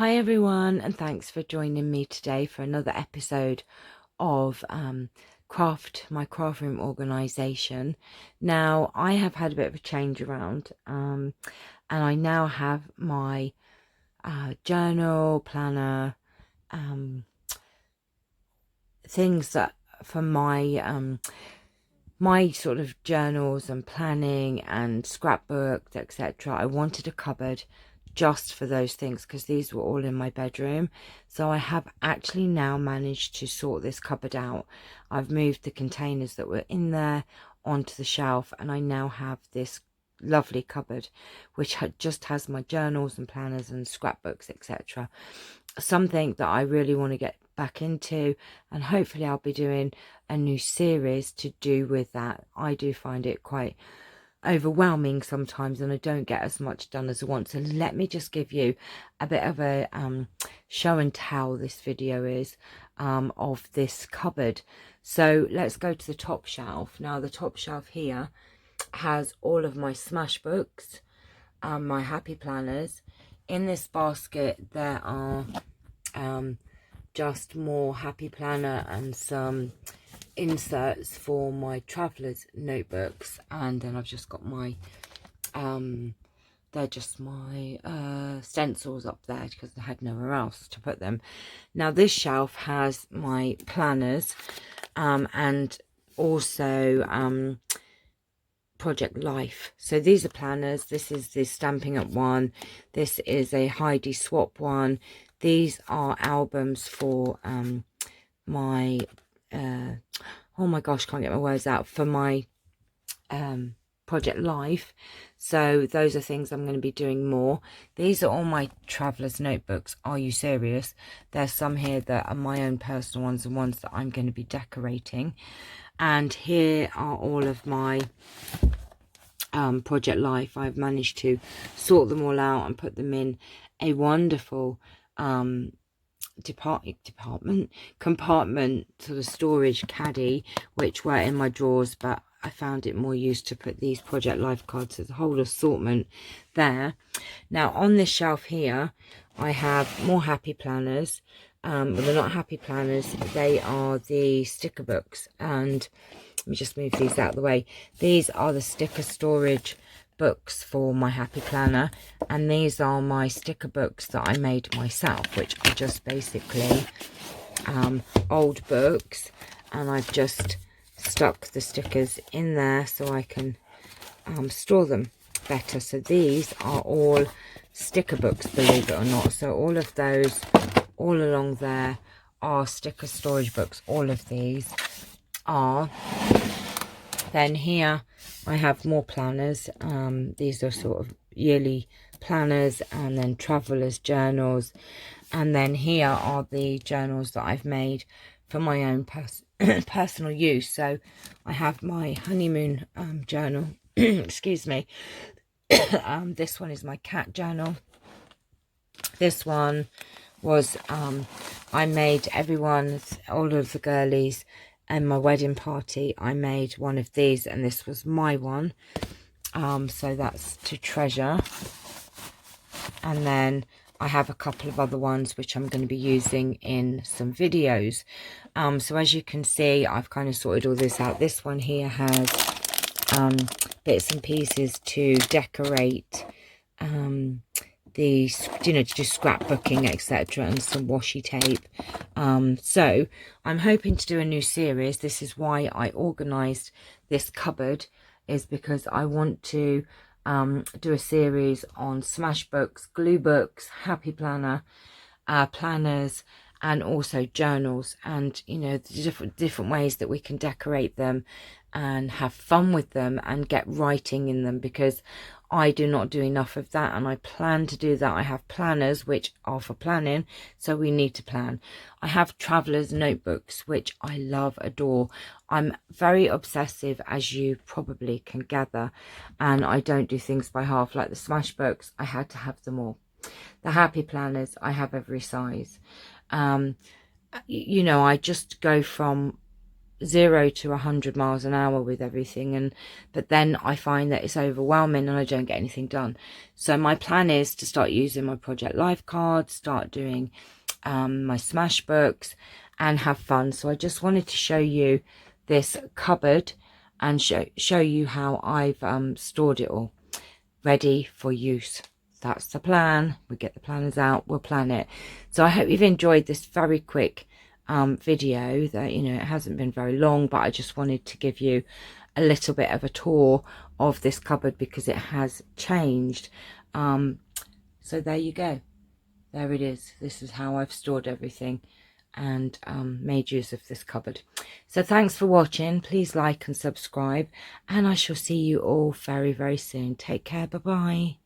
Hi everyone, and thanks for joining me today for another episode of my craft room organisation. Now, I have had a bit of a change around, and I now have my journal, planner, things that for my sort of journals and planning and scrapbooks, etc. I wanted a cupboard just for those things because these were all in my bedroom. So I have actually now managed to sort this cupboard out. I've moved the containers that were in there onto the shelf, and I now have this lovely cupboard which just has my journals and planners and scrapbooks, etc. Something that I really want to get back into, and hopefully I'll be doing a new series to do with that. I do find it quite overwhelming sometimes, and I don't get as much done as I want. So let me just give you a bit of a show and tell this video is of this cupboard. So let's go to the top shelf. Now the top shelf here has all of my smashbooks, my happy planners. In this basket there are just more happy planner and some inserts for my travelers notebooks, and then I've just got my they're just my stencils up there because I had nowhere else to put them. Now this shelf has my planners and also Project Life. So these are planners. This is the Stamping Up one. This is a Heidi Swap one. These are albums for my oh my gosh, can't get my words out, for my Project Life. So those are things I'm going to be doing more. These are all my travelers notebooks. Are you serious? There's some here that are my own personal ones and ones that I'm going to be decorating. And here are all of my Project Life. I've managed to sort them all out and put them in a wonderful compartment sort of storage caddy, which were in my drawers, but I found it more used to put these Project Life cards. There's a whole assortment there. Now on this shelf here I have more happy planners, but they're not happy planners, they are the sticker books. And let me just move these out of the way. These are the sticker storage books for my happy planner, and these are my sticker books that I made myself, which are just basically old books, and I've just stuck the stickers in there so I can store them better. So these are all sticker books, believe it or not. So all of those all along there are sticker storage books. All of these are. Then here I have more planners. These are sort of yearly planners, and then travelers journals, and then here are the journals that I've made for my own personal use. So I have my honeymoon journal excuse me. This one is my cat journal. This one was I made all of the girlies and my wedding party, I made one of these, and this was my one. So that's to treasure. And then I have a couple of other ones which I'm going to be using in some videos. So as you can see, I've kind of sorted all this out. This one here has bits and pieces to decorate the, to do scrapbooking, etc., and some washi tape. So I'm hoping to do a new series. This is why I organized this cupboard, is because I want to do a series on smashbooks, glue books, happy planner, planners, and also journals, and the different ways that we can decorate them and have fun with them and get writing in them, because I do not do enough of that, and I plan to do that. I have planners which are for planning, so we need to plan. I have travelers notebooks which I love, adore. I'm very obsessive, as you probably can gather, and I don't do things by half. Like the smashbooks, I had to have them all. The happy planners, I have every size. I just go from 0 to 100 miles an hour with everything, but then I find that it's overwhelming and I don't get anything done. So my plan is to start using my Project Life cards, start doing my smashbooks, and have fun. So I just wanted to show you this cupboard and show you how I've stored it all ready for use. That's the plan. We get the planners out, we'll plan it. So I hope you've enjoyed this very quick video. That, you know, it hasn't been very long, but I just wanted to give you a little bit of a tour of this cupboard because it has changed. So there you go, there it is. This is how I've stored everything and made use of this cupboard. So thanks for watching. Please like and subscribe, and I shall see you all very, very soon. Take care. Bye bye.